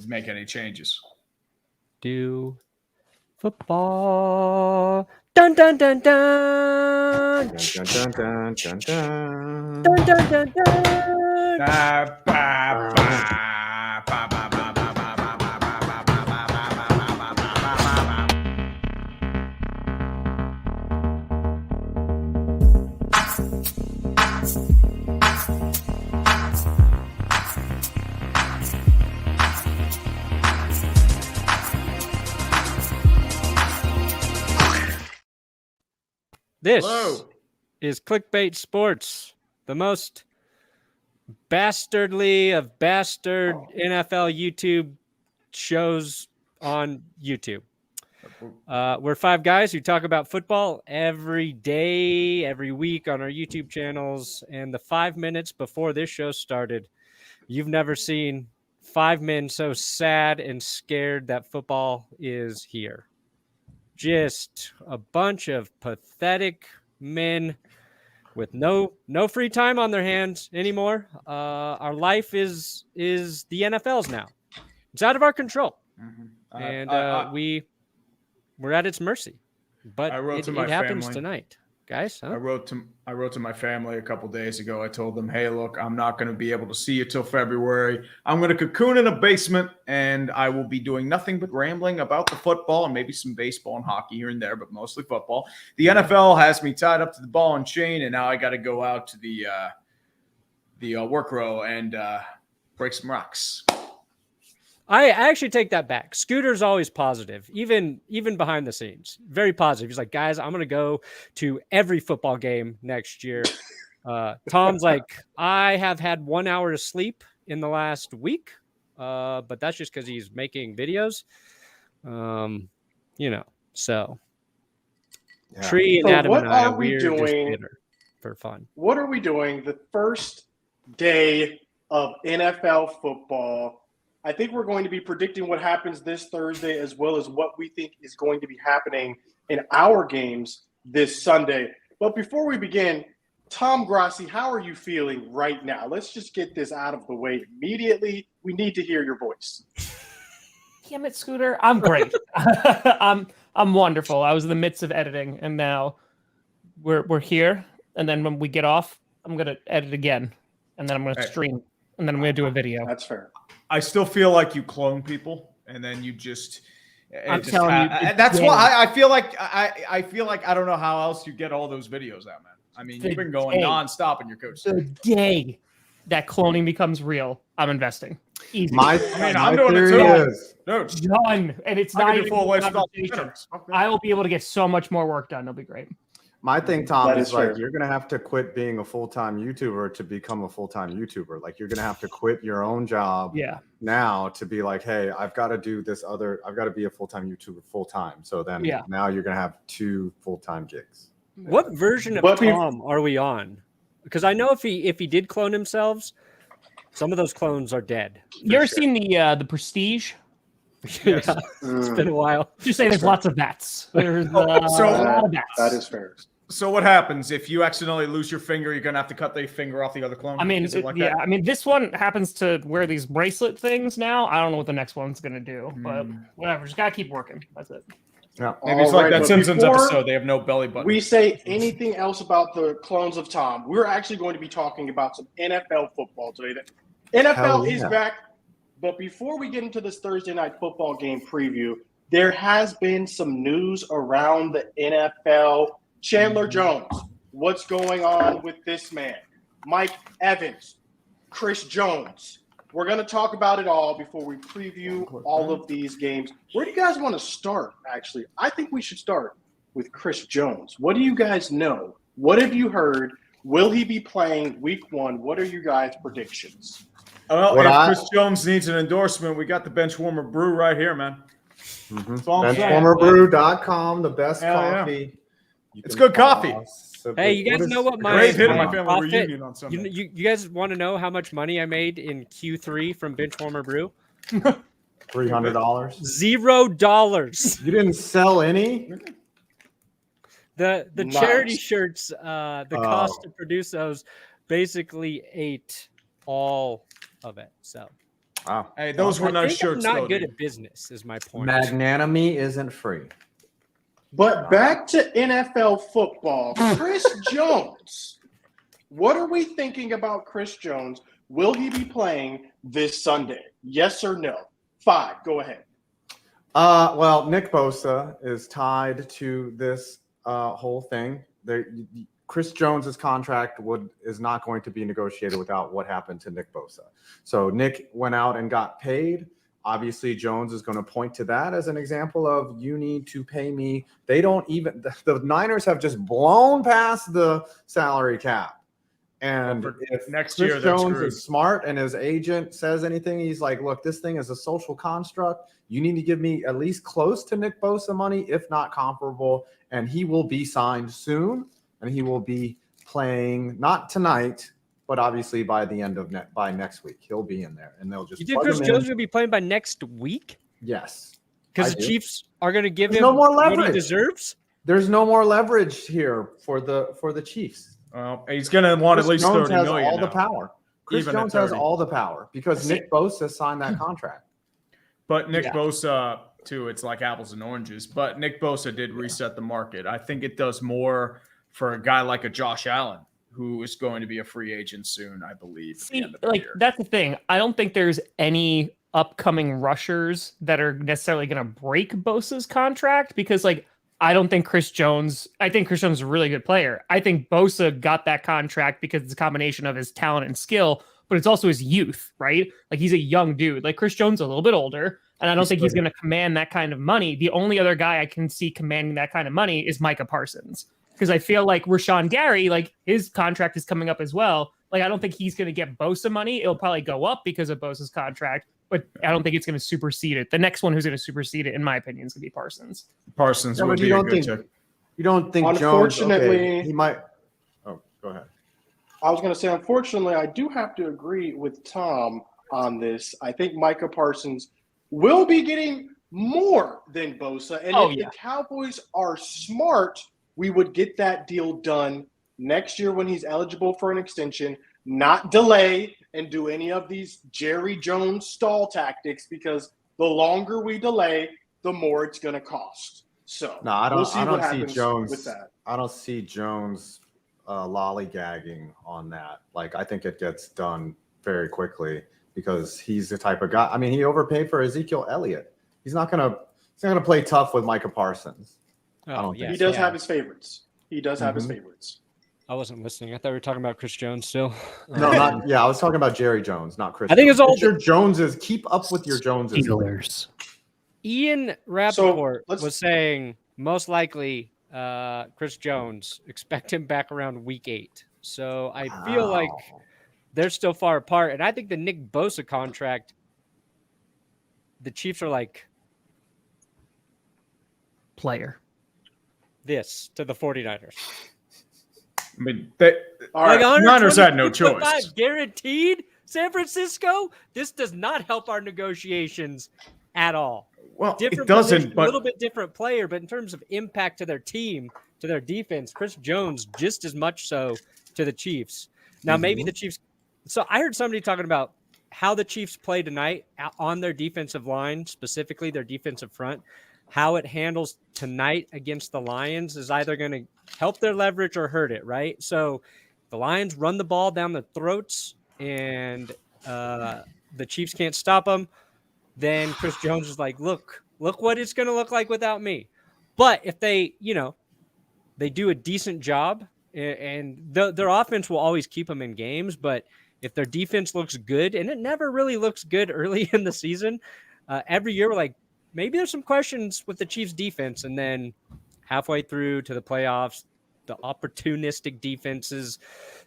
make any changes. Do football. Dun dun dun dun. Dun, dun, dun, dun, dun, Dun dun. dun dun dun. Ba, ba, ba, ba, ba, ba, ba, ba, ba, ba, ba, ba, ba, ba, ba, ba, ba, ba, ba. This Hello. is Clickbait Sports, the most bastardly of bastard NFL YouTube shows on YouTube. We're five guys who talk about football every day, every week on our YouTube channels. And the 5 minutes before this show started, you've never seen five men so sad and scared that football is here. Just a bunch of pathetic men with no free time on their hands anymore. Our life is the NFL's now. It's out of our control, and we're at its mercy. But it happens tonight, guys. Huh? I wrote to my family a couple days ago. I told them, "Hey, look, I'm not going to be able to see you till February. I'm going to cocoon in a basement, and I will be doing nothing but rambling about the football and maybe some baseball and hockey here and there, but mostly football. The NFL has me tied up to the ball and chain, and now I got to go out to the work row and break some rocks." I actually take that back. Scooter's always positive, even behind the scenes. Very positive. He's like, guys, I'm going to go to every football game next year. Tom's like, I have had 1 hour of sleep in the last week, but that's just because he's making videos. So Yeah. Tree and So Adam what and I, are we we're just doing bitter for fun. What are we doing the first day of NFL football? I think we're going to be predicting what happens this Thursday as well as what we think is going to be happening in our games this Sunday. But before we begin, Tom Grassi, how are you feeling right now? Let's just get this out of the way immediately. We need to hear your voice. Damn it, Scooter. I'm great. I'm wonderful. I was in the midst of editing, and now we're here. And then when we get off, I'm gonna edit again, and then I'm gonna stream, and then I'm gonna do a video. That's fair. I still feel like you clone people, and then you just. I'm telling you, That's why I feel like I feel like I don't know how else you get all those videos out, man. I mean, you've been going nonstop in your coach. The day that cloning becomes real, I'm investing. Easy. I'm doing it too. No, done, and it's not even a conversation. I will be able to get so much more work done. It'll be great. My thing, Tom, That is is like fair. you're gonna have to quit being a full-time YouTuber to become a full-time YouTuber. Like you're gonna have to quit your own job now to be like, hey, I've got to do this other. I've got to be a full-time YouTuber full-time. So then now you're gonna have 2 full-time gigs. What version of Tom are we on? Because I know if he did clone himself, some of those clones are dead. You ever seen the Prestige? Yes. It's been a while. Just say there's lots of bats. There's a lot of bats. That is fair. So what happens if you accidentally lose your finger? You're gonna have to cut the finger off the other clone. I mean, that? I mean, this one happens to wear these bracelet things now. I don't know what the next one's gonna do, but whatever. Just gotta keep working. That's it. Yeah, maybe it's like that Simpsons episode. They have no belly button. We say anything else about the clones of Tom? We're actually going to be talking about some NFL football today. The NFL is back. But before we get into this Thursday night football game preview, there has been some news around the NFL. Chandler Jones, what's going on with this man? Mike Evans, Chris Jones. We're going to talk about it all before we preview all of these games. Where do you guys want to start, actually? I think we should start with Chris Jones. What do you guys know? What have you heard? Will he be playing week 1? What are you guys' predictions? Well, if Chris Jones needs an endorsement, we got the Benchwarmer Brew right here, man. Benchwarmerbrew.com, the best coffee. It's good coffee. Hey, you guys know what my great hit in my family reunion on Sunday. You guys want to know how much money I made in Q3 from Benchwarmer Brew? $300. $0. You didn't sell any? The charity shirts, the cost to produce those basically ate all of it. So Wow. Hey, those were I nice think shirts. I'm not though, good dude. at business, is my point. Magnanimity isn't free. But back to NFL football, Chris Jones. What are we thinking about Chris Jones? Will he be playing this Sunday? Yes or no? 5. Go ahead. Well, Nick Bosa is tied to this whole thing. Chris Jones's contract is not going to be negotiated without what happened to Nick Bosa. So Nick went out and got paid. Obviously, Jones is going to point to that as an example of you need to pay me. They don't even the Niners have just blown past the salary cap. And if next Chris year, they're Jones screwed. is smart and his agent says anything, he's like, look, this thing is a social construct. You need to give me at least close to Nick Bosa money, if not comparable. And he will be signed soon. And he will be playing not tonight, but obviously by the end of by next week. He'll be in there and they'll just You think Chris Jones will be playing by next week? Yes. Because the Chiefs are going to give There's him no more what he leverage. deserves? There's no more leverage here for the Chiefs. Well, he's going to want at least Jones 30 has million all the now. power. Chris Even at Jones has 30. all the power because Nick Bosa signed that contract. But Nick Bosa, too, it's like apples and oranges. But Nick Bosa did reset the market. I think it does more for a guy like a Josh Allen, who is going to be a free agent soon, I believe. At the end of the year. That's the thing. I don't think there's any upcoming rushers that are necessarily going to break Bosa's contract because, I don't think Chris Jones. I think Chris Jones is a really good player. I think Bosa got that contract because it's a combination of his talent and skill, but it's also his youth, right? He's a young dude. Chris Jones is a little bit older, and I don't think he's going to command that kind of money. The only other guy I can see commanding that kind of money is Micah Parsons, because I feel like Rashawn Gary, his contract is coming up as well. I don't think he's going to get Bosa money. It'll probably go up because of Bosa's contract, but I don't think it's going to supersede it. The next one who's going to supersede it, in my opinion, is going to be Parsons. Parsons would be a good check. You don't think Unfortunately, Jones, he might. Oh, go ahead. I was going to say, unfortunately, I do have to agree with Tom on this. I think Micah Parsons will be getting more than Bosa. And if the Cowboys are smart, we would get that deal done next year when he's eligible for an extension, not delay and do any of these Jerry Jones stall tactics, because the longer we delay, the more it's going to cost. So no, I don't. We'll see I don't what see happens Jones. with that. I don't see Jones lollygagging on that. I think it gets done very quickly because he's the type of guy. I mean, he overpaid for Ezekiel Elliott. He's not gonna play tough with Micah Parsons. I don't think he does have his favorites. He does have his favorites. I wasn't listening. I thought we were talking about Chris Jones still. No, not I was talking about Jerry Jones, not Chris. I think it's all your Joneses. Keep up with your Joneses. Steelers. Ian Rappaport was saying most likely Chris Jones, expect him back around week 8. So I feel like they're still far apart. And I think the Nick Bosa contract, the Chiefs are like player this to the 49ers. I mean, Niners had no choice. Guaranteed, San Francisco. This does not help our negotiations at all. Well, different it doesn't. Position, but a little bit different player, but in terms of impact to their team, to their defense, Chris Jones just as much so to the Chiefs. Now, maybe the Chiefs. So I heard somebody talking about how the Chiefs play tonight on their defensive line, specifically their defensive front. How it handles tonight against the Lions is either going to help their leverage or hurt it, right? So the Lions run the ball down their throats and the Chiefs can't stop them. Then Chris Jones is like, look what it's going to look like without me. But if they, they do a decent job and their offense will always keep them in games. But if their defense looks good, and it never really looks good early in the season, every year we're like, maybe there's some questions with the Chiefs defense. And then halfway through to the playoffs, the opportunistic defenses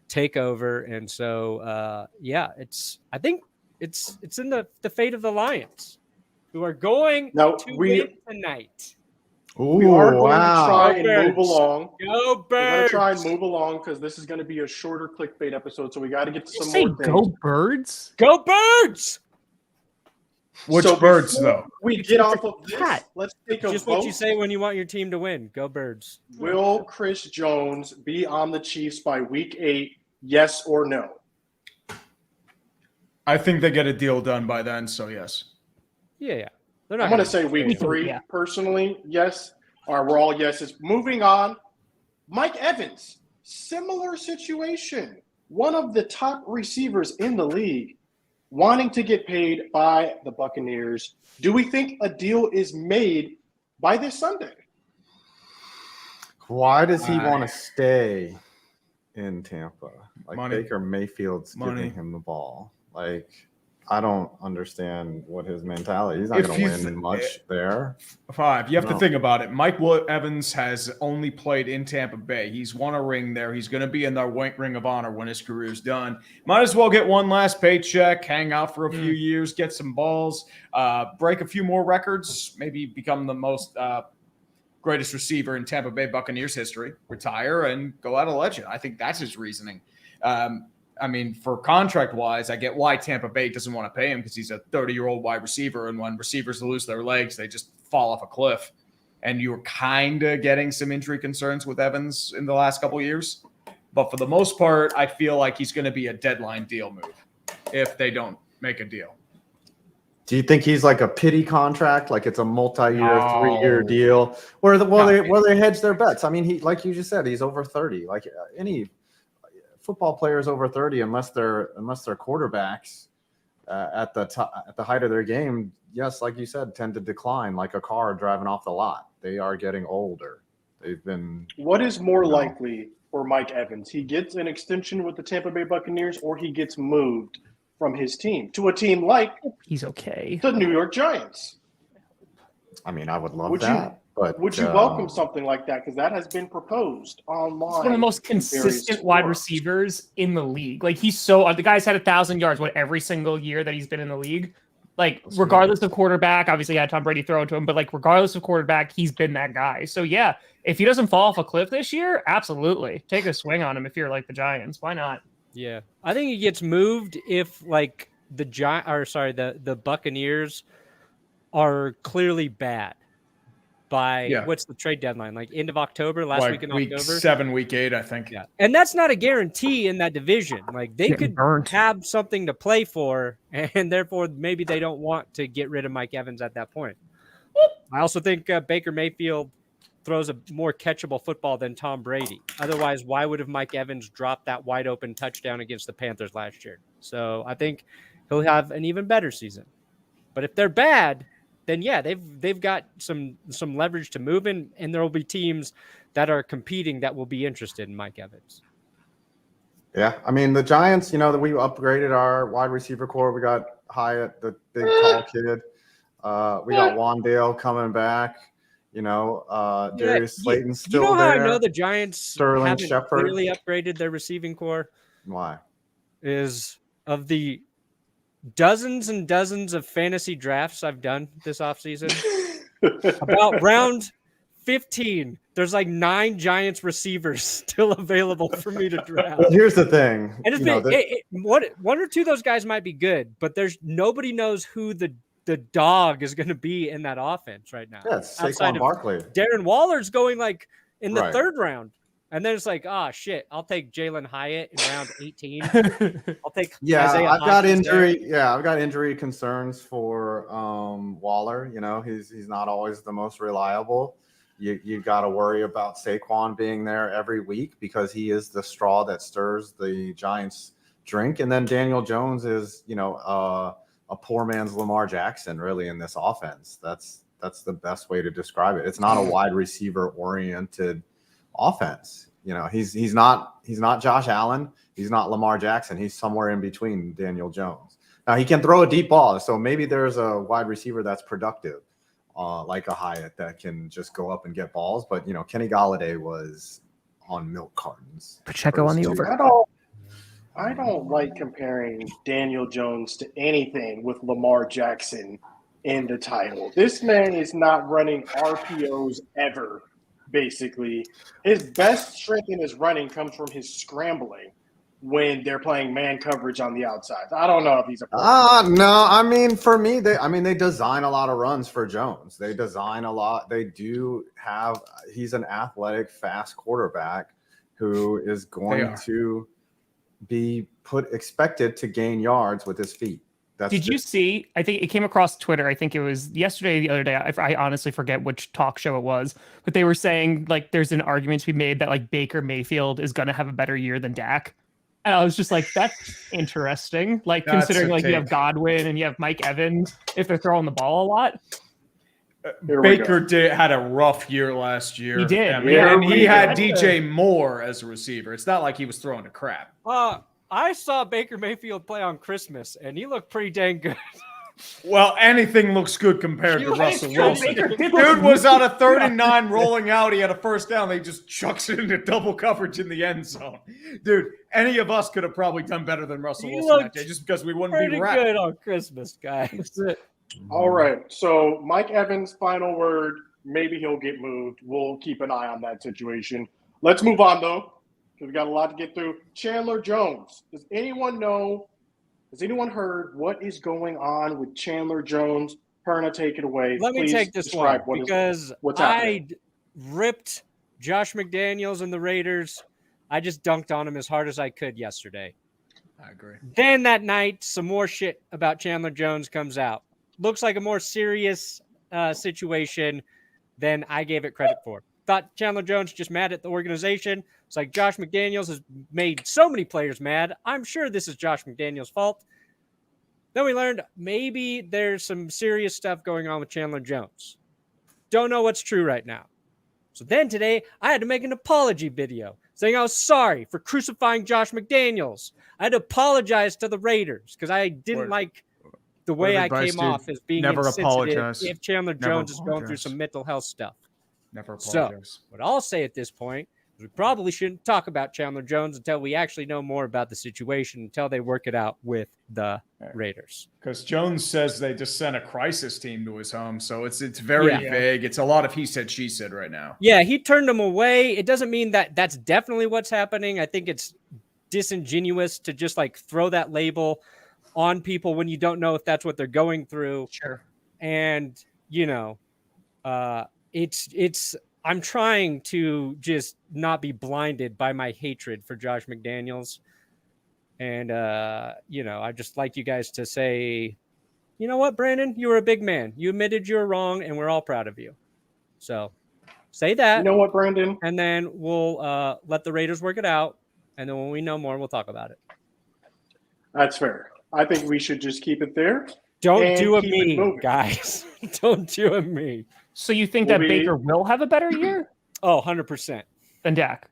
take over. And so, I think it's in the fate of the Lions, who are going to win tonight. Ooh, we are going to try Go and Birds. move along. Go Birds. We're going to try and move along because this is going to be a shorter clickbait episode, so we got to get to some more things. Go Birds? Go Birds! Which So birds, before though? We get off of this. Let's take a Just vote. what you say when you want your team to win. Go Birds. Will Chris Jones be on the Chiefs by week 8? Yes or no? I think they get a deal done by then. So yes. Yeah. They're not I'm going to say week 3, yeah. personally. Yes. All right, we're all yeses. Moving on. Mike Evans, similar situation. One of the top receivers in the league wanting to get paid by the Buccaneers. Do we think a deal is made by this Sunday? Why does he want to stay in Tampa? Like money. Baker Mayfield's Money. giving him the ball. Like, I don't understand what his mentality. He's not going to win much there. 5. You have to think about it. Mike Evans has only played in Tampa Bay. He's won a ring there. He's going to be in the Ring of Honor when his career's done. Might as well get one last paycheck, hang out for a few years, get some balls, break a few more records, maybe become the most greatest receiver in Tampa Bay Buccaneers history, retire, and go out a legend. I think that's his reasoning. I mean, for contract-wise, I get why Tampa Bay doesn't want to pay him because he's a 30-year-old wide receiver, and when receivers lose their legs, they just fall off a cliff. And you were kind of getting some injury concerns with Evans in the last couple of years. But for the most part, I feel like he's going to be a deadline deal move if they don't make a deal. Do you think he's like a pity contract, like it's a multi-year, 3-year deal, where they hedge their bets? I mean, he, like you just said, he's over 30. Like any football players over 30, unless they're quarterbacks at the height of their game, yes, like you said, tend to decline like a car driving off the lot. They are getting older. They've been. What is more likely for Mike Evans? He gets an extension with the Tampa Bay Buccaneers, or he gets moved from his team to a team like he's okay. The New York Giants. I mean, I would love that. But would you welcome something like that? Because that has been proposed online. He's one of the most consistent wide receivers in the league. Like the guy's had 1,000 yards every single year that he's been in the league. Like regardless of quarterback, obviously he had Tom Brady throw it to him, but like regardless of quarterback, he's been that guy. So yeah, if he doesn't fall off a cliff this year, absolutely take a swing on him. If you're like the Giants, why not? Yeah, I think he gets moved if like the Buccaneers are clearly bad by what's the trade deadline? Like end of October, last week in October? 7, week 8, I think. Yeah, and that's not a guarantee in that division. Like they could have something to play for, and therefore maybe they don't want to get rid of Mike Evans at that point. I also think Baker Mayfield throws a more catchable football than Tom Brady. Otherwise, why would have Mike Evans dropped that wide open touchdown against the Panthers last year? So I think he'll have an even better season. But if they're bad, then yeah, they've got some leverage to move in, and there will be teams that are competing that will be interested in Mike Evans. Yeah, I mean the Giants, that we upgraded our wide receiver core. We got Hyatt, the big tall kid. We got Wandale coming back. Darius Slayton's still there. You know how I know the Giants Sterling haven't Shepard really upgraded their receiving core? Why? Is of the dozens and dozens of fantasy drafts I've done this offseason, about round 15, there's like 9 Giants receivers still available for me to draft. Well, here's the thing. And it's one or two of those guys might be good, but there's nobody knows who the dog is going to be in that offense right now. Yeah, it's Saquon Barkley. Darren Waller's going like in the 3rd round. And then it's like, shit, I'll take Jalen Hyatt in round 18. I'll take Isaiah I've got injury. There. Yeah, I've got injury concerns for Waller. He's not always the most reliable. You got to worry about Saquon being there every week because he is the straw that stirs the Giants' drink. And then Daniel Jones is, a poor man's Lamar Jackson, really, in this offense. That's the best way to describe it. It's not a wide receiver oriented offense. He's not Josh Allen. He's not Lamar Jackson. He's somewhere in between Daniel Jones. Now he can throw a deep ball. So maybe there's a wide receiver that's productive, like a Hyatt that can just go up and get balls. But Kenny Golladay was on milk cartons. Pacheco on the over. I don't like comparing Daniel Jones to anything with Lamar Jackson in the title. This man is not running RPOs ever. Basically, his best strength in his running comes from his scrambling when they're playing man coverage on the outside. I don't know if he's a no. I mean, for me, they design a lot of runs for Jones. They design a lot. They do have. He's an athletic, fast quarterback who is going to be expected to gain yards with his feet. Did you see? I think it came across Twitter. I think it was yesterday, the other day. I honestly forget which talk show it was, but they were saying like there's an argument to be made that like Baker Mayfield is going to have a better year than Dak. And I was just like, that's interesting. Like considering like you have Godwin and you have Mike Evans if they're throwing the ball a lot. Baker had a rough year last year. He did. And he had DJ Moore as a receiver. It's not like he was throwing to crap. I saw Baker Mayfield play on Christmas, and he looked pretty dang good. Well, anything looks good compared to Russell Wilson. Dude was on a 3rd and 9 rolling out. He had a first down. They just chucks it into double coverage in the end zone. Dude, any of us could have probably done better than Russell Wilson that day just because we wouldn't be wrapped. Pretty good on Christmas, guys. All right. So Mike Evans' final word. Maybe he'll get moved. We'll keep an eye on that situation. Let's move on, though, because we got a lot to get through. Chandler Jones. Does anyone know? Has anyone heard what is going on with Chandler Jones? Perna, take it away. Let me take this one because what's happening. I ripped Josh McDaniels and the Raiders. I just dunked on him as hard as I could yesterday. I agree. Then that night, some more shit about Chandler Jones comes out. Looks like a more serious situation than I gave it credit for. Thought Chandler Jones just mad at the organization. It's like Josh McDaniels has made so many players mad. I'm sure this is Josh McDaniels' fault. Then we learned maybe there's some serious stuff going on with Chandler Jones. Don't know what's true right now. So then today, I had to make an apology video saying I was sorry for crucifying Josh McDaniels. I had to apologize to the Raiders because I didn't like the way I came off as being insensitive if Chandler Jones is going through some mental health stuff. Never apologize. So, what I'll say at this point is we probably shouldn't talk about Chandler Jones until we actually know more about the situation, until they work it out with the Raiders. Because Jones says they just sent a crisis team to his home, so it's very vague. It's a lot of he said, she said right now. Yeah, he turned them away. It doesn't mean that that's definitely what's happening. I think it's disingenuous to just like throw that label on people when you don't know if that's what they're going through. Sure. And, you know, I'm trying to just not be blinded by my hatred for Josh McDaniels. And, you know, I just like you guys to say, you know what, Brandon, you were a big man. You admitted you were wrong, and we're all proud of you. So say that. You know what, Brandon? And then we'll let the Raiders work it out. And then when we know more, we'll talk about it. That's fair. I think we should just keep it there. Don't do a me, guys. Don't do a me. So you think that Baker will have a better year? Oh, 100%. Than Dak.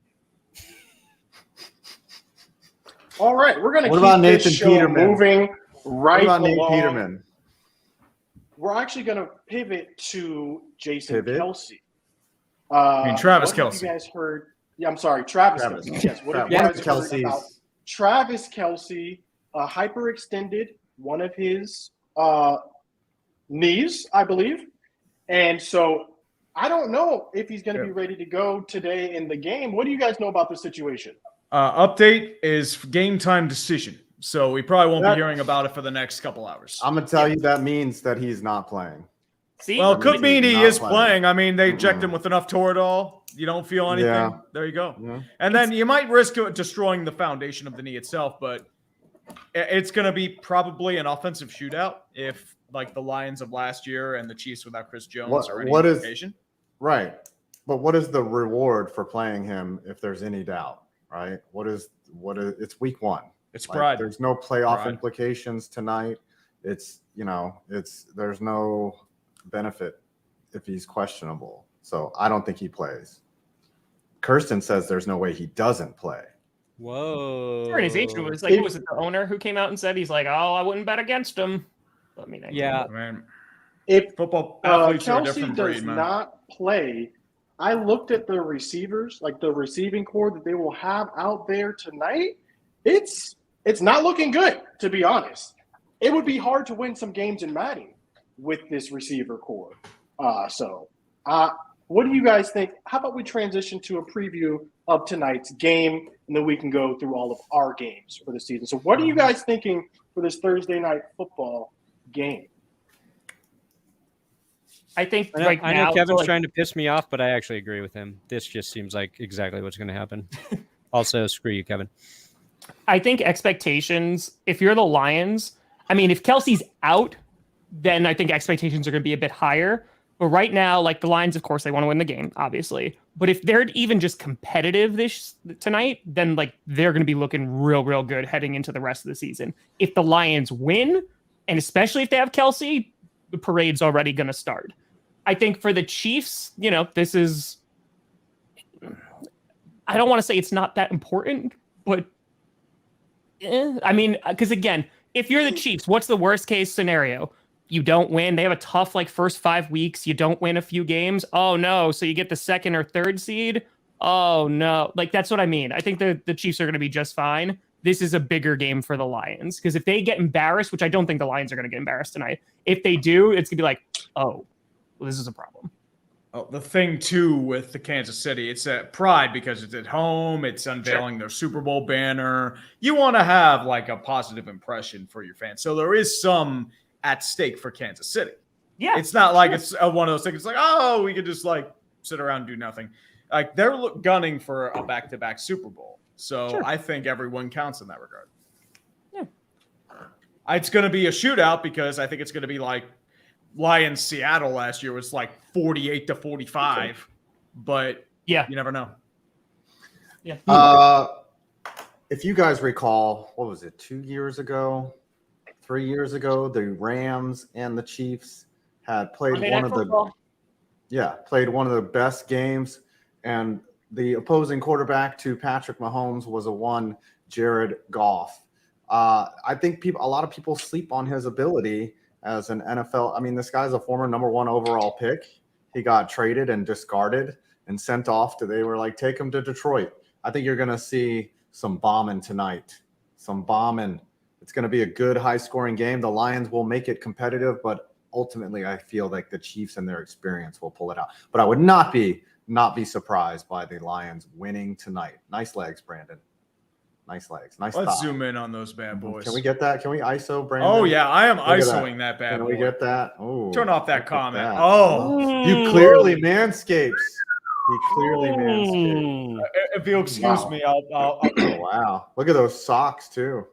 All right, we're going to keep Nathan this show Peterman? moving right what about along. Nate Peterman? We're actually going to pivot to Jason Kelce. I mean, Travis Kelce. You guys heard? Yeah, I'm sorry, Travis Kelce. Yes. What have you guys heard about Travis Kelce? Hyperextended one of his knees, I believe. And so I don't know if he's going to be ready to go today in the game. What do you guys know about the situation? Update is game time decision. So we probably won't be hearing about it for the next couple hours. I'm going to tell you that means that he's not playing. See? Well, it could mean he is playing. I mean, they inject him with enough Toradol. You don't feel anything. Yeah. There you go. Yeah. And then you might risk destroying the foundation of the knee itself, but it's going to be probably an offensive shootout if, like, the Lions of last year and the Chiefs without Chris Jones are any indication. Right. But what is the reward for playing him if there's any doubt, right? What is it's week one. It's pride. There's no playoff implications tonight. It's, there's no benefit if he's questionable. So I don't think he plays. Kirsten says there's no way he doesn't play. Whoa. Organization was like, was it the owner who came out and said he's like, oh, I wouldn't bet against him? I mean, man. If football athletes are a Kelce different does breed, man. not play, I looked at the receivers, like the receiving core that they will have out there tonight. It's not looking good, to be honest. It would be hard to win some games in Madden with this receiver core. What do you guys think? How about we transition to a preview of tonight's game, and then we can go through all of our games for the season. So what are you guys thinking for this Thursday night football game? I think I know Kevin's trying to piss me off, but I actually agree with him. This just seems like exactly what's going to happen. Also, screw you, Kevin. I think expectations, if you're the Lions, I mean, if Kelce's out, then I think expectations are going to be a bit higher. But right now, like the Lions, of course, they want to win the game, obviously. But if they're even just competitive tonight, then like they're going to be looking real, real good heading into the rest of the season. If the Lions win, and especially if they have Kelce, the parade's already going to start. I think for the Chiefs, this is, I don't want to say it's not that important, but I mean, because again, if you're the Chiefs, what's the worst case scenario? You don't win. They have a tough first 5 weeks. You don't win a few games. Oh no. So you get the 2nd or 3rd seed. Oh no. That's what I mean. I think the Chiefs are going to be just fine. This is a bigger game for the Lions because if they get embarrassed, which I don't think the Lions are going to get embarrassed tonight. If they do, it's going to be like, oh, well, this is a problem. Oh, the thing too with the Kansas City, it's pride because it's at home. It's unveiling their Super Bowl banner. You want to have a positive impression for your fans. So there is some at stake for Kansas City. Yeah, it's not like it's one of those things. It's like, oh, we could just sit around and do nothing. They're gunning for a back-to-back Super Bowl. So I think everyone counts in that regard. Yeah, it's going to be a shootout because I think it's going to be like Lions Seattle last year was 48-45, but you never know. Yeah. If you guys recall, what was it, 2 years ago? 3 years ago, the Rams and the Chiefs had played one of the best games, and the opposing quarterback to Patrick Mahomes was Jared Goff. I think a lot of people sleep on his ability as an NFL. I mean, this guy's a former number 1 overall pick. He got traded and discarded and sent off they were like, take him to Detroit. I think you're going to see some bombing tonight. Some bombing. It's going to be a good, high-scoring game. The Lions will make it competitive, but ultimately, I feel like the Chiefs and their experience will pull it out. But I would not be surprised by the Lions winning tonight. Nice legs, Brandon. Nice legs. Nice. Let's zoom in on those bad boys. Can we get that? Can we ISO, Brandon? Oh yeah, I am ISOing that bad boy. Can we get that? Oh, turn off that comment. That. Oh, you clearly manscapes. He clearly manscaped. If you'll excuse me, I'll Oh wow! Look at those socks too.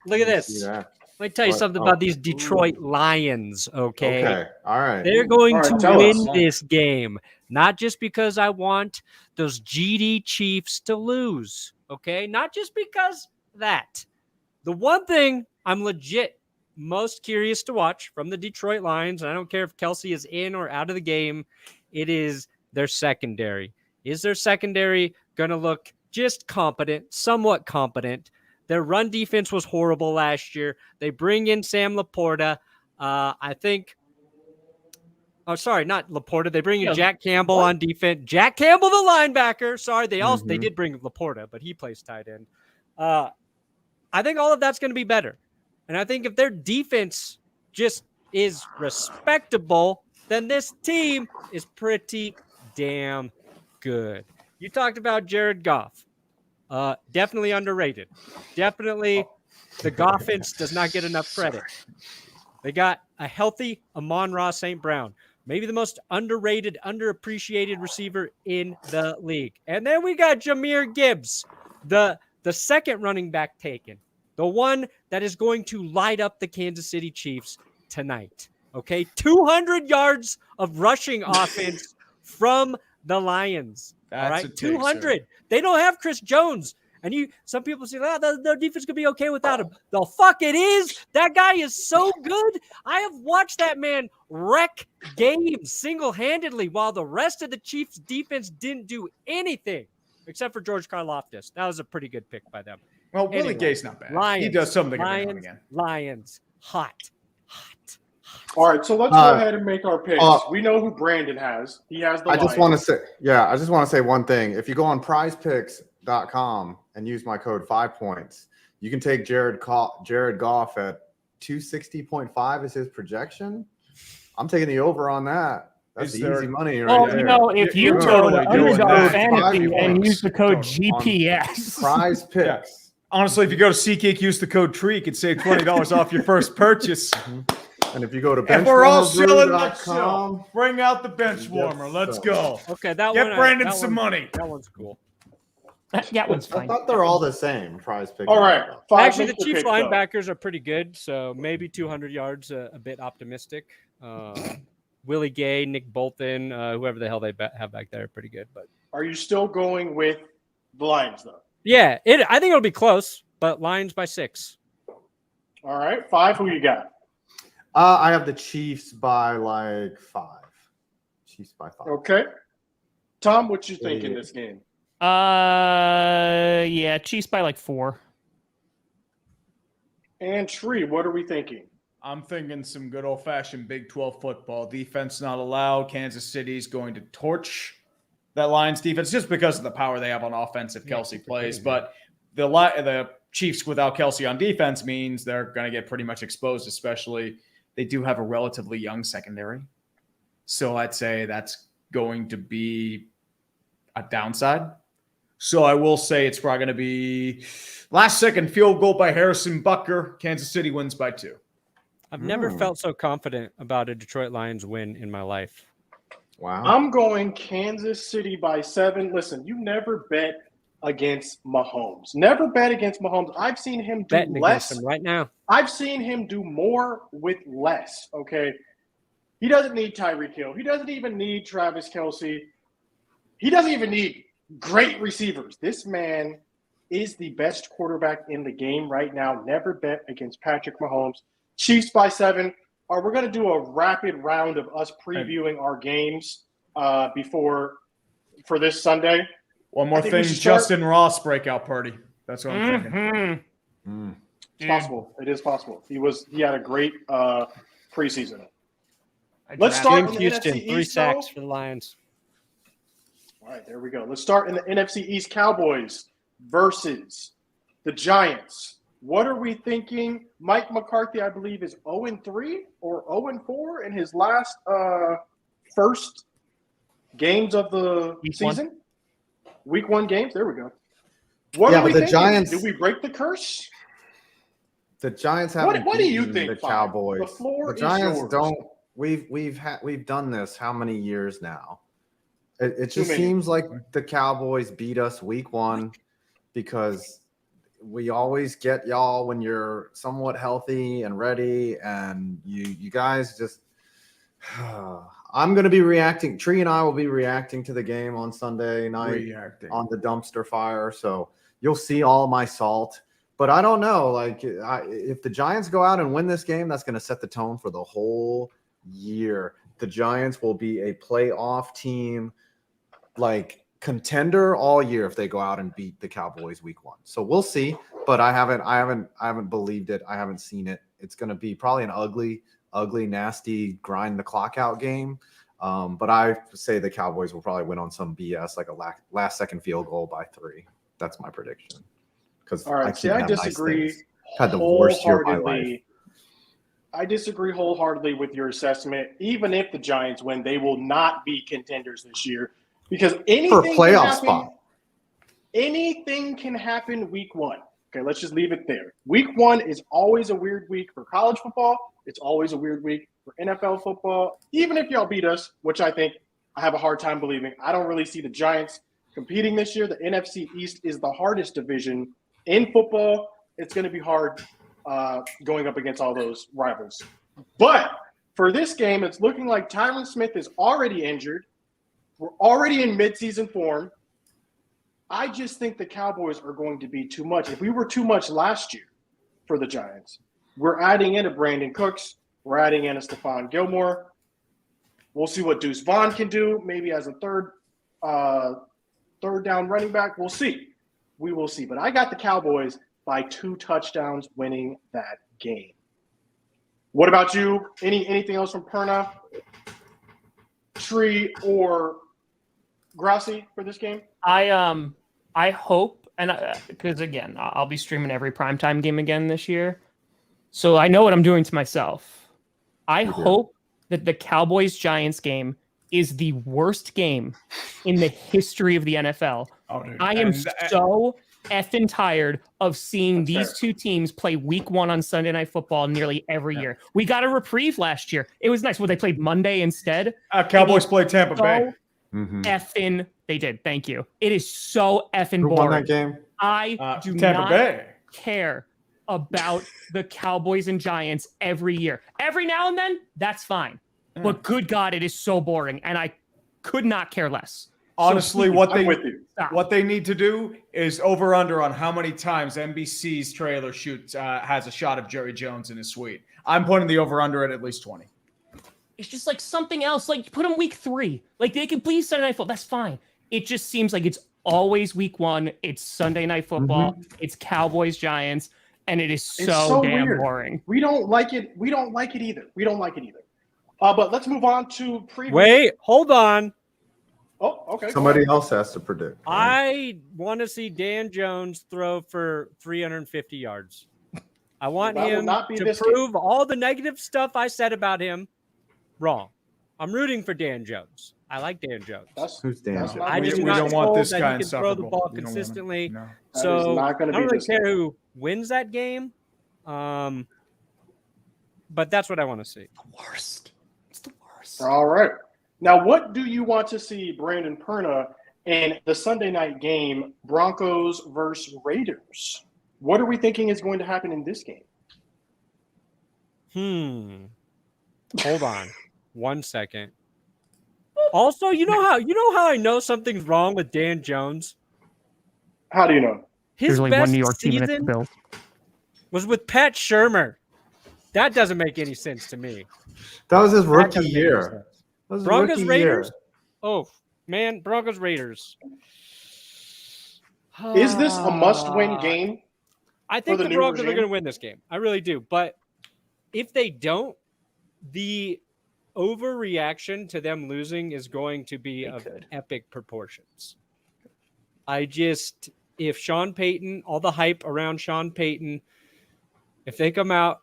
Look at this. Let me tell you something about these Detroit Lions, okay? Okay, all right. They're going to win this game, not just because I want those GD Chiefs to lose, okay? Not just because that. The one thing I'm legit most curious to watch from the Detroit Lions, and I don't care if Kelce is in or out of the game, it is their secondary. Is their secondary going to look just competent, somewhat competent? Their run defense was horrible last year. They bring in Sam Laporta. I think – oh, sorry, not Laporta. They bring in Jack Campbell on defense. Jack Campbell, the linebacker. Sorry, they did bring Laporta, but he plays tight end. I think all of that's going to be better. And I think if their defense just is respectable, then this team is pretty damn good. You talked about Jared Goff. Definitely underrated. Definitely the Goffins does not get enough credit. They got a healthy Amon-Ra St. Brown, maybe the most underrated, underappreciated receiver in the league. And then we got Jahmyr Gibbs, the second running back taken, the one that is going to light up the Kansas City Chiefs tonight. Okay, 200 yards of rushing offense from the Lions. That's all right, 200. They don't have Chris Jones. And some people say, their defense could be okay without him. The fuck it is. That guy is so good. I have watched that man wreck games single-handedly while the rest of the Chiefs defense didn't do anything except for George Karlaftis. That was a pretty good pick by them. Well, Willie Gay's not bad. Lions, he does something every now and again. Lions, hot. All right, so let's go ahead and make our picks. We know who Brandon has. He has the Lions. I just want to say one thing. If you go on prizepicks.com and use my code 5 points, you can take Jared Goff at 260.5 is his projection. I'm taking the over on that. That's easy money right there. If you go to Underdog Fantasy and use the code GPS. Prize Picks. Yeah. Honestly, if you go to SeatGeek, use the code TREE, you can save $20 off your first purchase. And if you go to benchwarmer.com, bring out the bench warmer. Let's go. Okay, Get Brandon some money. That one's cool. That one's I fine. thought they're all the same. Prize pick. All right. Actually, the Mr. Chiefs Picks, though. linebackers are pretty good, so maybe 200 yards, a bit optimistic. Willie Gay, Nick Bolton, whoever the hell they have back there, pretty good. But Are you still going with the Lions, though? yeah, I think it'll be close, but Lions by 6. All right. 5, who you got? I have the Chiefs by like 5. Chiefs by 5. Okay. Tom, what you think in this game? Yeah, Chiefs by like 4. And Tree, what are we thinking? I'm thinking some good old-fashioned Big 12 football. Defense not allowed. Kansas City's going to torch that Lions defense just because of the power they have on offense if Kelce plays. But the Chiefs without Kelce on defense means they're going to get pretty much exposed, especially they do have a relatively young secondary. So I'd say that's going to be a downside. So I will say it's probably going to be last-second field goal by Harrison Butker. Kansas City wins by 2. I've never felt so confident about a Detroit Lions win in my life. Wow. I'm going Kansas City by 7. Listen, you never bet against Mahomes. Never bet against Mahomes. I've seen him do Betting less. against him right now. I've seen him do more with less, okay? He doesn't need Tyreek Hill. He doesn't even need Travis Kelce. He doesn't even need great receivers. This man is the best quarterback in the game right now. Never bet against Patrick Mahomes. Chiefs by 7. We're going to do a rapid round of us previewing our games for this Sunday. One more thing, Justin Ross breakout party. That's what I'm thinking. It's possible. It is possible. He had a great preseason. Let's start in the Houston, NFC 3 East, sacks though. for the Lions. All right, there we go. Let's start in the NFC East. Cowboys versus the Giants. What are we thinking? Mike McCarthy, I believe, is 0-3 or 0-4 in his last first games of the season. Week 1 games. There we go. What are we thinking? Giants. Do we break the curse? The Giants haven't. What do you think? The Cowboys. The floor The Giants is yours. don't. We've done this how many years now? It just seems like the Cowboys beat us week 1 because we always get y'all when you're somewhat healthy and ready, and you guys just. I'm going to be reacting. Tree and I will be reacting to the game on Sunday night on the dumpster fire. So you'll see all my salt. But I don't know. Like, if the Giants go out and win this game, that's going to set the tone for the whole year. The Giants will be a playoff team, like contender all year if they go out and beat the Cowboys week 1. So we'll see. But I haven't believed it. I haven't seen it. It's going to be probably an ugly, nasty, grind the clock out game. But I say the Cowboys will probably win on some BS, like a last second field goal by 3. That's my prediction. Because all right, I disagree. Nice had the worst year of my life. I disagree wholeheartedly with your assessment. Even if the Giants win, they will not be contenders this year because anything can happen week 1. Okay, let's just leave it there. Week 1 is always a weird week for college football. It's always a weird week for NFL football. Even if y'all beat us, which I think I have a hard time believing, I don't really see the Giants competing this year. The NFC East is the hardest division in football. It's going to be hard going up against all those rivals. But for this game, it's looking like Tyron Smith is already injured. We're already in midseason form. I just think the Cowboys are going to be too much. If we were too much last year for the Giants, we're adding in a Brandon Cooks. We're adding in a Stephon Gilmore. We'll see what Deuce Vaughn can do, maybe as a third down running back. We'll see. We will see. But I got the Cowboys by 2 touchdowns winning that game. What about you? Anything else from Perna, Tree, or Grassi for this game? I hope, and because again, I'll be streaming every primetime game again this year, so I know what I'm doing to myself. I hope that the Cowboys-Giants game is the worst game in the history of the NFL. Oh, dude. I am so effing tired of seeing these two teams play week 1 on Sunday Night Football nearly every year. We got a reprieve last year. It was nice. Well, they played Monday instead. Cowboys played Tampa Bay. Effing, they did. Thank you. It is so effing Who boring. won that game? I do Tampa not Bay. care about the Cowboys and Giants every year. Every now and then, that's fine. But good God, it is so boring, and I could not care less. Honestly, so what they need to do is over under on how many times NBC's trailer shoots has a shot of Jerry Jones in his suite. I'm putting the over under at least 20. It's just like something else. Like put them week 3. Like they can please Sunday Night Football. That's fine. It just seems like it's always week 1. It's Sunday Night Football. It's Cowboys Giants, and it is so damn weird. Boring. We don't like it. We don't like it either. But let's move on to preview. Wait, hold on. Oh, okay. Somebody else has to predict. Right? I want to see Dan Jones throw for 350 yards. I want him to prove all the negative stuff I said about him wrong. I'm rooting for Dan Jones. I like Dan Jones. Who's Dan Jones? I just don't want this guy to throw the ball consistently. No. So I don't really care who wins that game. But that's what I want to see. The worst. It's the worst. All right. Now, what do you want to see, Brandon Perna, in the Sunday night game, Broncos versus Raiders? What are we thinking is going to happen in this game? Hold on 1 second. Also, you know how I know something's wrong with Dan Jones? How do you know? His only best one New York team in season the Bills. was with Pat Shurmur. That doesn't make any sense to me. That was his rookie year. Broncos Raiders. Oh man, Broncos Raiders. Is this a must-win game? I think the Broncos are going to win this game. I really do. But if they don't, the overreaction to them losing is going to be of epic proportions. If Sean Payton, all the hype around Sean Payton, if they come out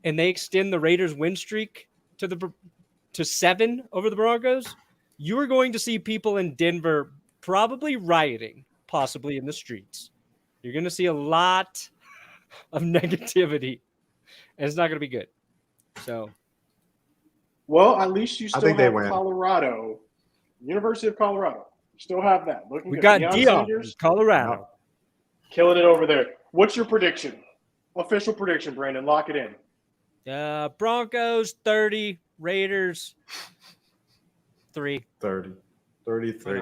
and they extend the Raiders win streak to 7 over the Broncos, you are going to see people in Denver probably rioting, possibly in the streets. You're going to see a lot of negativity, and it's not going to be good. So, well, at least you still have Colorado, University of Colorado. You still have that. We got Dion, Colorado, killing it over there. What's your prediction? Official prediction, Brandon. Lock it in. Broncos 30, Raiders 3. 33. 33.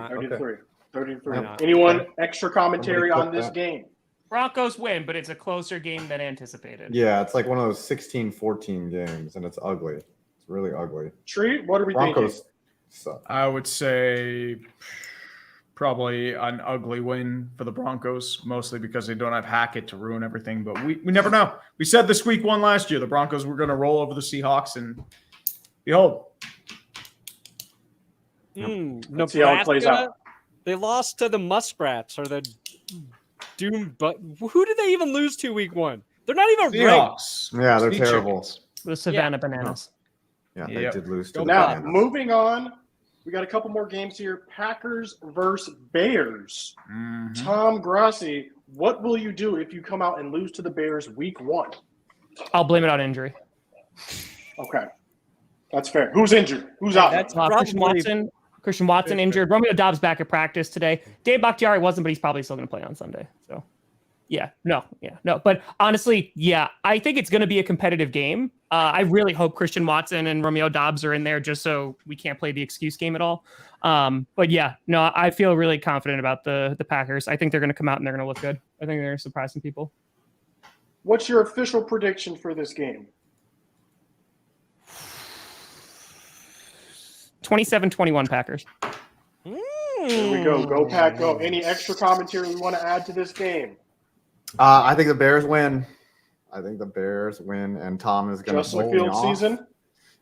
33. Anyone extra commentary on this game? Broncos win, but it's a closer game than anticipated. Yeah, it's like one of those 16-14 games, and it's ugly. It's really ugly. Tree, what are we Broncos thinking? Suck. I would say probably an ugly win for the Broncos, mostly because they don't have Hackett to ruin everything. But we never know. We said this week 1 last year, the Broncos were going to roll over the Seahawks, and behold. Let's see how it plays out. They lost to the Muskrats or the Doom, but who did they even lose to week 1? They're not even Seahawks. Yeah, they're terrible. The Savannah Bananas. Yeah, they did lose to the Now, Bananas. moving on, we got a couple more games here. Packers versus Bears. Tom Grassi, what will you do if you come out and lose to the Bears week 1? I'll blame it on injury. Okay. That's fair. Who's injured? Who's out? That's Christian Watson injured. Romeo Doubs back at practice today. Dave Bakhtiari wasn't, but he's probably still going to play on Sunday. So, no. But honestly, I think it's going to be a competitive game. I really hope Christian Watson and Romeo Doubs are in there just so we can't play the excuse game at all. I feel really confident about the Packers. I think they're going to come out and they're going to look good. I think they're going to surprise some people. What's your official prediction for this game? 27-21 Packers. There we go. Go Pack, go. Any extra commentary we want to add to this game? I think the Bears win. And Tom is going to Justin Fields season?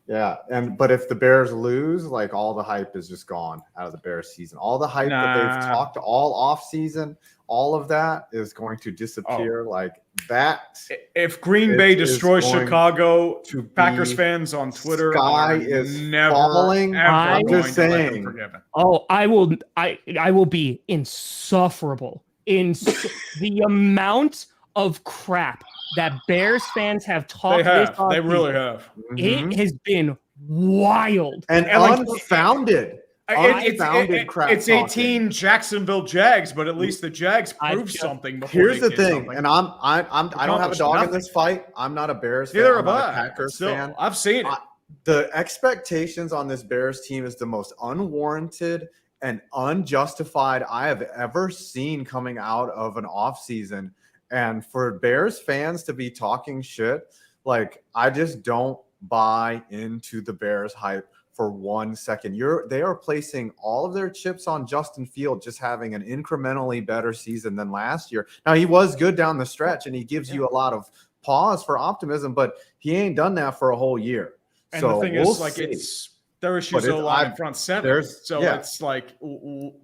Yeah, but if the Bears lose, like all the hype is just gone out of the Bears season. All the hype that they've talked all off season, all of that is going to disappear like that. If Green Bay destroys Chicago, Packers fans on Twitter sky is falling. I'm just saying. Oh, I will be insufferable. The amount of crap that Bears fans have talked. They really have. It has been wild and unfounded. unfounded crap It's talking. 18 Jacksonville Jags, but at least the Jags proved something. Here's the thing, and I don't have a dog in this nothing. fight. I'm not a Bears fan. Neither I'm have not a I. Packers Still, fan. I've seen it. The expectations on this Bears team is the most unwarranted and unjustified I have ever seen coming out of an offseason. And for Bears fans to be talking shit, like, I just don't buy into the Bears hype for 1 second. They are placing all of their chips on Justin Fields just having an incrementally better season than last year. Now, he was good down the stretch, and he gives you a lot of pause for optimism, but he ain't done that for a whole year. And so the thing is, like, it's their issues O-line in front seven. So it's like,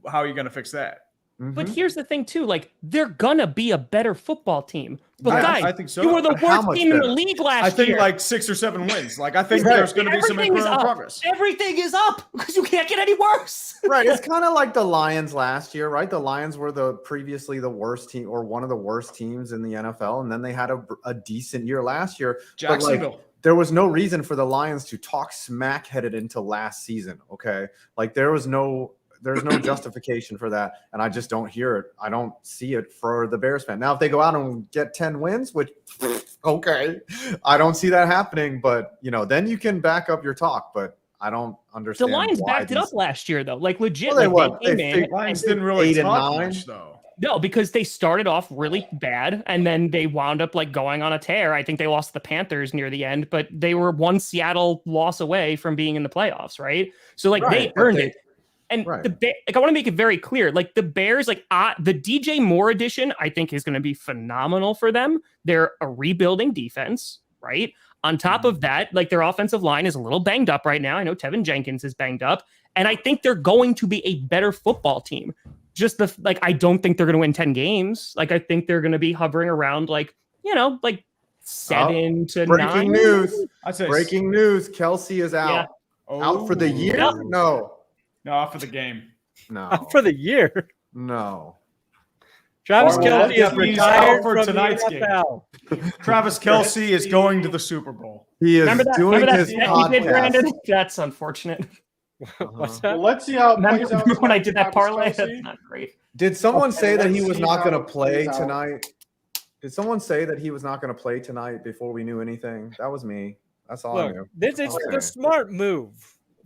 how are you going to fix that? But here's the thing, too. Like, they're going to be a better football team. But, guys, I think so. you were the worst team in the league last year. I think like 6 or 7 wins. Like, I think there's going to be some incremental progress. Everything is up because you can't get any worse. Right. It's kind of like the Lions last year, right? The Lions were previously the worst team, or one of the worst teams in the NFL. And then they had a decent year last year. Jacksonville. But, like, there was no reason for the Lions to talk smack headed into last season. Okay. Like, there's no justification for that. And I just don't hear it. I don't see it for the Bears fan. Now, if they go out and get 10 wins, which, okay, I don't see that happening. But, then you can back up your talk. But I don't understand. The Lions backed it up last year, though. Like, legit. Well, the Lions didn't really 8 and talk 9 much, though. No, because they started off really bad, and then they wound up like going on a tear. I think they lost the Panthers near the end, but they were one Seattle loss away from being in the playoffs, right? So like they earned it. And I want to make it very clear, like the Bears, like the DJ Moore edition, I think is going to be phenomenal for them. They're a rebuilding defense, right? On top of that, like their offensive line is a little banged up right now. I know Tevin Jenkins is banged up, and I think they're going to be a better football team. Just I don't think they're going to win 10 games. Like, I think they're going to be hovering around like 7 to 9. Breaking news. Breaking news. Kelce is out. Yeah. Out for the year? No, out for the game. No. Out for the year. No. Travis Kelce is retired for from tonight's the NFL. game. Travis Kelce is going to the Super Bowl. He is doing his podcast. Did, Brandon? That's unfortunate. What's that? Well, let's see how it plays out. When I did that parlay, that's not great. Did someone say that he was not going to play plays out. tonight? Did someone say that he was not going to play tonight before we knew anything? That was me. That's all I knew. This is the smart move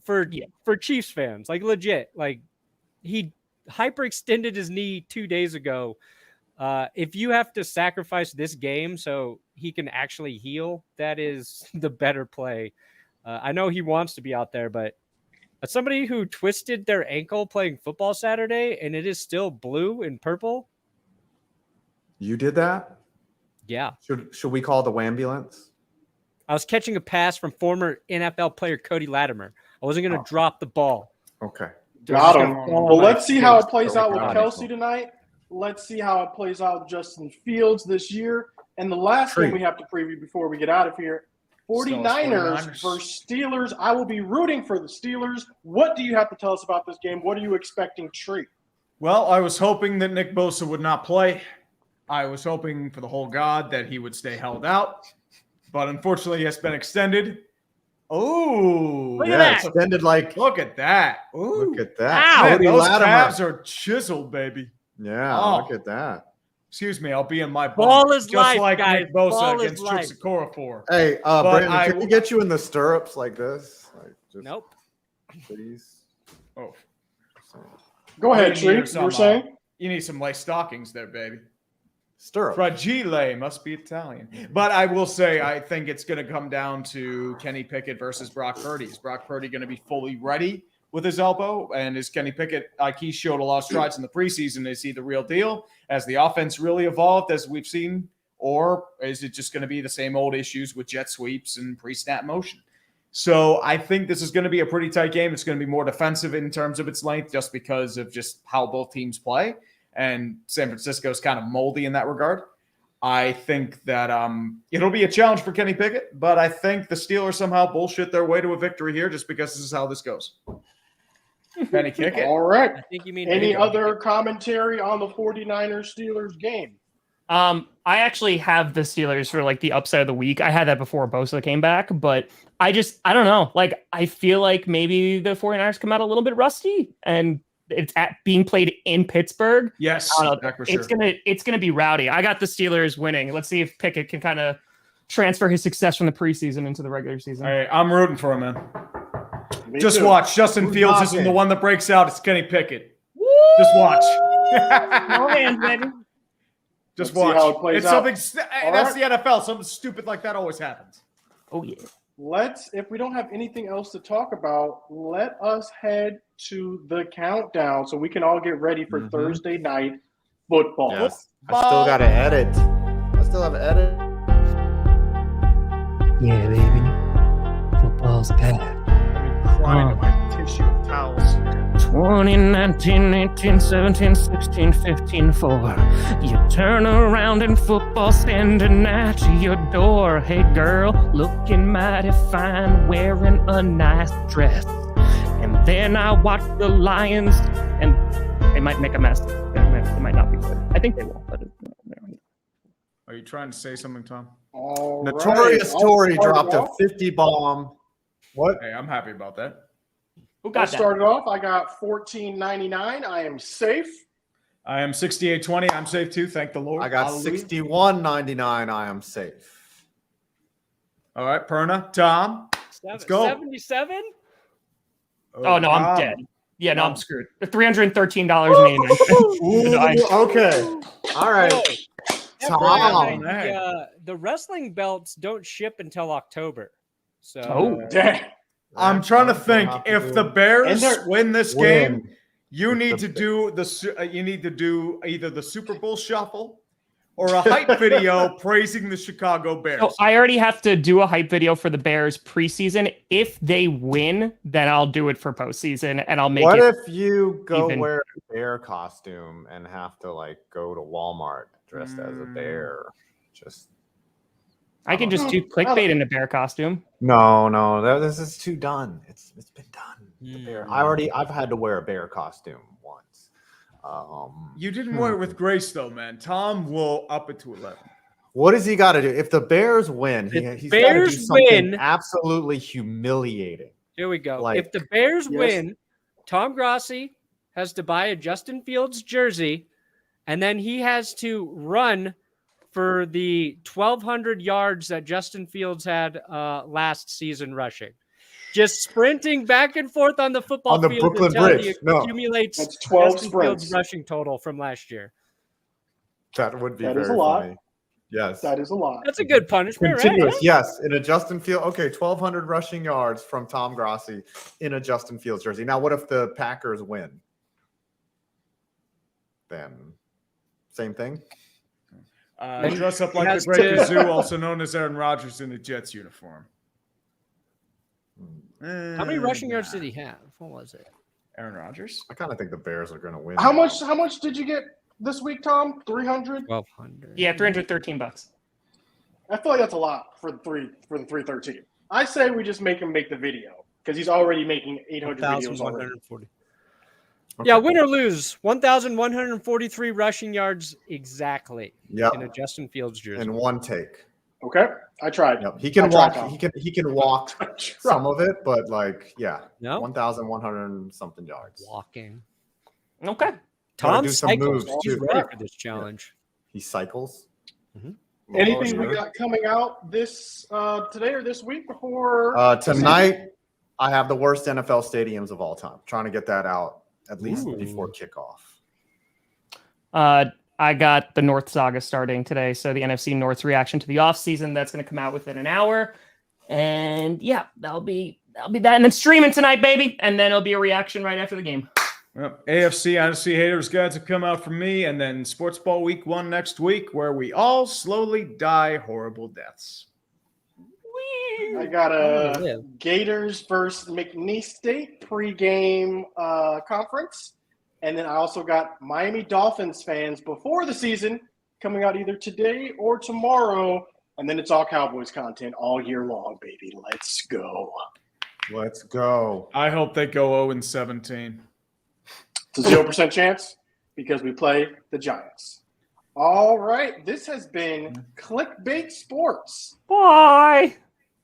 for Chiefs fans. Like, legit. Like, he hyperextended his knee 2 days ago. If you have to sacrifice this game so he can actually heal, that is the better play. I know he wants to be out there, but as somebody who twisted their ankle playing football Saturday and it is still blue and purple. You did that? Yeah. Should we call the ambulance? I was catching a pass from former NFL player Cody Latimer. I wasn't going to drop the ball. Okay. Got him. Well, let's see how it plays out with Kelce tonight. Let's see how it plays out with Justin Fields this year. And the last thing we have to preview before we get out of here, 49ers versus Steelers. I will be rooting for the Steelers. What do you have to tell us about this game? What are you expecting, Tree? Well, I was hoping that Nick Bosa would not play. I was hoping for the whole God that he would stay held out. But unfortunately, he has been extended. Oh, look at that. Extended like. Look at that. Ooh. Look at that. Man, those calves are chiseled, baby. Yeah, look at that. Excuse me, I'll be in my ball is just life, like guys. Nick Bosa Ball against is life. Trixicora 4. Hey, Brandon, can we get you in the stirrups like this? Like, just, nope. Please. Oh. Go ahead, Tree. You were saying? You need some lace stockings there, baby. Stirrup. Fragile must be Italian. But I will say, I think it's going to come down to Kenny Pickett versus Brock Purdy. Is Brock Purdy going to be fully ready with his elbow? And is Kenny Pickett, like he showed a lot of strides in the preseason, is he the real deal? Has the offense really evolved as we've seen? Or is it just going to be the same old issues with jet sweeps and pre-snap motion? So I think this is going to be a pretty tight game. It's going to be more defensive in terms of its length just because of just how both teams play. And San Francisco is kind of moldy in that regard. I think that it'll be a challenge for Kenny Pickett, but I think the Steelers somehow bullshit their way to a victory here just because this is how this goes. Penny kick it. All right. I think you mean any other commentary on the 49ers-Steelers game? I actually have the Steelers for like the upset of the week. I had that before Bosa came back, but I don't know. Like, I feel like maybe the 49ers come out a little bit rusty, and it's being played in Pittsburgh. Yes, for sure. It's gonna be rowdy. I got the Steelers winning. Let's see if Pickett can kind of transfer his success from the preseason into the regular season. All right, I'm rooting for him, man. Me Just too. watch. Justin Who's Fields knocking? isn't the one that breaks out. It's Kenny Pickett. Woo! Just watch. No hands, baby. Just Let's see watch. how it plays It's out. something. That's the NFL. Something stupid like that always happens. Oh yeah. If we don't have anything else to talk about, let us head to the countdown so we can all get ready for Thursday night football. Yes. I still got to edit. I still have to edit. Yeah, baby. Football's back. I'm crying in my tissue of towels. 2019, 18, 17, 16, 15, 4. You turn around and football standing at your door. Hey girl, looking mighty fine, wearing a nice dress. And then I watch the Lions, and they might make a mess. They might not be good. I think they will, but Are you trying to say something, Tom? All right. Notorious I'll Tory start dropped it a off. 50 bomb. What? Hey, I'm happy about that. who I got that? started off. I got $14.99. I am safe. I am 68-20. I'm safe too. Thank the Lord. I got Hallelujah. $61.99. I am safe. All right, Perna, Tom. Let's go. 77? Oh no, I'm Tom. dead. Yeah, no, I'm screwed. $313.89. Ooh, okay. All right. Tom. The wrestling belts don't ship until October. So Oh. Dang. I'm trying to think. If the Bears And win this game, you If need the to do you need to do either the Super Bowl shuffle or a hype video praising the Chicago Bears. So I already have to do a hype video for the Bears preseason. If they win, then I'll do it for postseason, and I'll make What it. if you go even. wear a bear costume and have to like go to Walmart dressed as a bear? Just I can just do clickbait in a bear costume. no. This is too done. It's been done. The bear. Mm. I've had to wear a bear costume once. You didn't wear it with grace, though, man. Tom will up it to 11. What does he got to do? If the Bears win, he's got to do Bears something win- absolutely humiliating. here we go. Like- If the Bears Yes. win, Tom Grossi has to buy a Justin Fields jersey, and then he has to run for the 1,200 yards that Justin Fields had last season rushing. Just sprinting back and forth on the football On the field Brooklyn until Bridge. he No. accumulates That's 12 Justin sprints. Fields' rushing total from last year. That would be That very is a lot. funny. Yes. That is a lot. That's a good punishment, right? Continuous, yes, in a Justin Field. Okay, 1,200 rushing yards from Tom Grossi in a Justin Fields jersey. Now, what if the Packers win? Then, same thing. Dress up like has the Great to- Zoo, also known as Aaron Rodgers in a Jets uniform. How many rushing yards did he have? What was it? Aaron Rodgers? I kind of think the Bears are going to win. How much did you get this week, Tom? 300? 1,200. Yeah, $313. I feel like that's a lot for the 313. I say we just make him make the video because he's already making 800 videos already. 1,140. Okay. Yeah, win or lose, 1,143 rushing yards exactly Yep. in a Justin Fields jersey. In one take. Okay, I tried. Yep. He can I walk. tried, Tom. He can walk I tried. some of it, but like, yeah, No 1,100 and something yards. walking. Okay. Gotta Tom do some cycles. moves, He's too. ready for this challenge. He cycles. Mhm. Anything Oh, we got coming out this today or this week before Tonight, I have the worst NFL stadiums of all time. Trying to get that out at least Ooh. before kickoff. I got the North Saga starting today. So the NFC North's reaction to the offseason, that's going to come out within an hour. And yeah, that'll be that. And then streaming tonight, baby. And then it'll be a reaction right after the game. Yep. AFC NFC haters guides have come out from me, and then Sports Ball Week 1 next week, where we all slowly die horrible deaths. I got a Gators versus McNeese State pregame conference. And then I also got Miami Dolphins fans before the season coming out either today or tomorrow. And then it's all Cowboys content all year long, baby. Let's go. Let's go. I hope they go 0-17. It's a 0% chance because we play the Giants. All right. This has been Clickbait Sports. Bye.